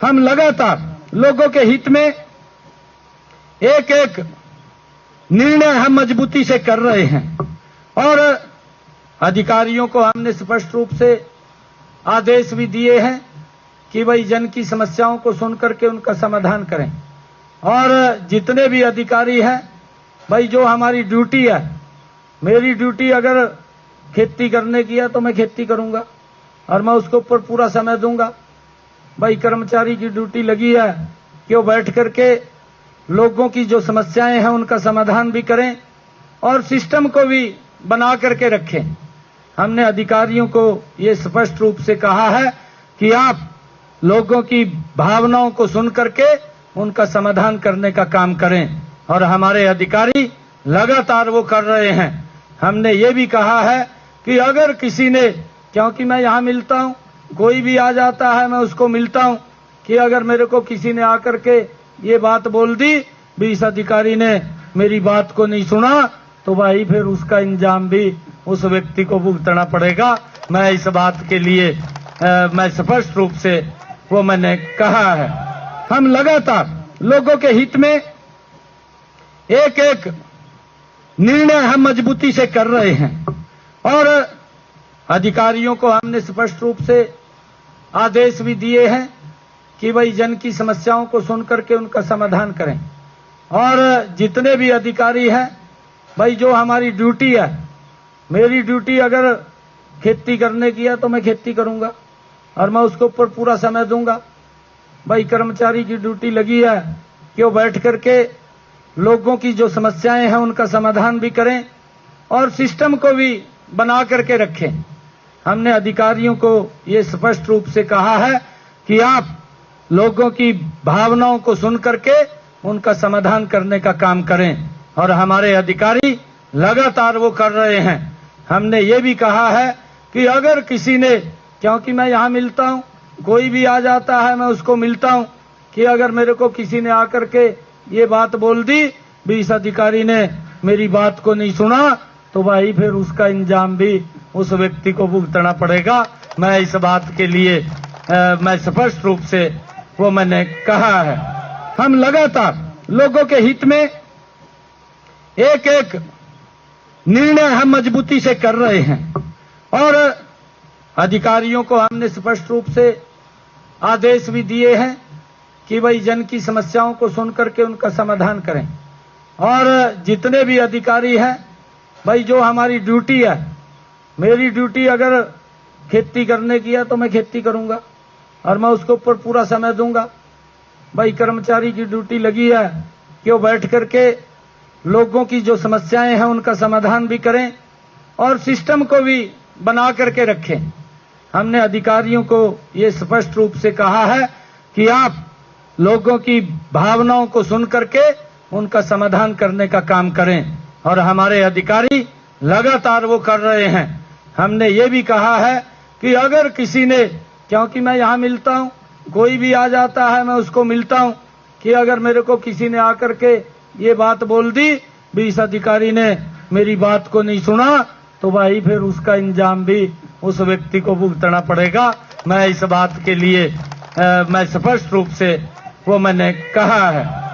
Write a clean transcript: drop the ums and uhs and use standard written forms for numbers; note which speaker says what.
Speaker 1: हम लगातार लोगों के हित में एक एक निर्णय हम मजबूती से कर रहे हैं और अधिकारियों को हमने स्पष्ट रूप से आदेश भी दिए हैं कि भाई जन की समस्याओं को सुन करके उनका समाधान करें। और जितने भी अधिकारी हैं भाई, जो हमारी ड्यूटी है, मेरी ड्यूटी अगर खेती करने की है तो मैं खेती करूंगा और मैं उसके ऊपर पूरा समय दूंगा। भाई कर्मचारी की ड्यूटी लगी है कि वो बैठ करके लोगों की जो समस्याएं हैं उनका समाधान भी करें और सिस्टम को भी बना करके रखें। हमने अधिकारियों को ये स्पष्ट रूप से कहा है कि आप लोगों की भावनाओं को सुन करके उनका समाधान करने का काम करें और हमारे अधिकारी लगातार वो कर रहे हैं। हमने ये भी कहा है कि अगर किसी ने, क्योंकि मैं यहाँ मिलता हूँ, कोई भी आ जाता है मैं उसको मिलता हूँ, कि अगर मेरे को किसी ने आकर के ये बात बोल दी भी इस अधिकारी ने मेरी बात को नहीं सुना, तो भाई फिर उसका इंजाम भी उस व्यक्ति को भुगतना पड़ेगा। मैं इस बात के लिए मैं स्पष्ट रूप से वो मैंने कहा है। हम लगातार लोगों के हित में एक एक निर्णय हम मजबूती से कर रहे हैं और अधिकारियों को हमने स्पष्ट रूप से आदेश भी दिए हैं कि भाई जन की समस्याओं को सुन करके उनका समाधान करें। और जितने भी अधिकारी हैं भाई, जो हमारी ड्यूटी है, मेरी ड्यूटी अगर खेती करने की है तो मैं खेती करूंगा और मैं उसके ऊपर पूरा समय दूंगा। भाई कर्मचारी की ड्यूटी लगी है कि वो बैठ करके लोगों की जो समस्याएं हैं उनका समाधान भी करें और सिस्टम को भी बना करके रखें। हमने अधिकारियों को ये स्पष्ट रूप से कहा है कि आप लोगों की भावनाओं को सुन करके उनका समाधान करने का काम करें और हमारे अधिकारी लगातार वो कर रहे हैं। हमने ये भी कहा है कि अगर किसी ने, क्योंकि मैं यहाँ मिलता हूँ, कोई भी आ जाता है मैं उसको मिलता हूँ, कि अगर मेरे को किसी ने आकर के ये बात बोल दी भी इस अधिकारी ने मेरी बात को नहीं सुना, तो भाई फिर उसका इंजाम भी उस व्यक्ति को भुगतना पड़ेगा। मैं इस बात के लिए मैं स्पष्ट रूप से वो मैंने कहा है। हम लगातार लोगों के हित में एक एक निर्णय हम मजबूती से कर रहे हैं और अधिकारियों को हमने स्पष्ट रूप से आदेश भी दिए हैं कि भाई जन की समस्याओं को सुन करके उनका समाधान करें। और जितने भी अधिकारी हैं भाई, जो हमारी ड्यूटी है, मेरी ड्यूटी अगर खेती करने की है तो मैं खेती करूंगा और मैं उसके ऊपर पूरा समय दूंगा। भाई कर्मचारी की ड्यूटी लगी है कि वो बैठ करके लोगों की जो समस्याएं हैं उनका समाधान भी करें और सिस्टम को भी बना करके रखें। हमने अधिकारियों को ये स्पष्ट रूप से कहा है कि आप लोगों की भावनाओं को सुन करके उनका समाधान करने का काम करें और हमारे अधिकारी लगातार वो कर रहे हैं। हमने ये भी कहा है कि अगर किसी ने, क्योंकि मैं यहाँ मिलता हूँ, कोई भी आ जाता है मैं उसको मिलता हूँ, कि अगर मेरे को किसी ने आकर के ये बात बोल दी भी इस अधिकारी ने मेरी बात को नहीं सुना, तो भाई फिर उसका इंजाम भी उस व्यक्ति को भुगतना पड़ेगा। मैं इस बात के लिए मैं स्पष्ट रूप से वो मैंने कहा है।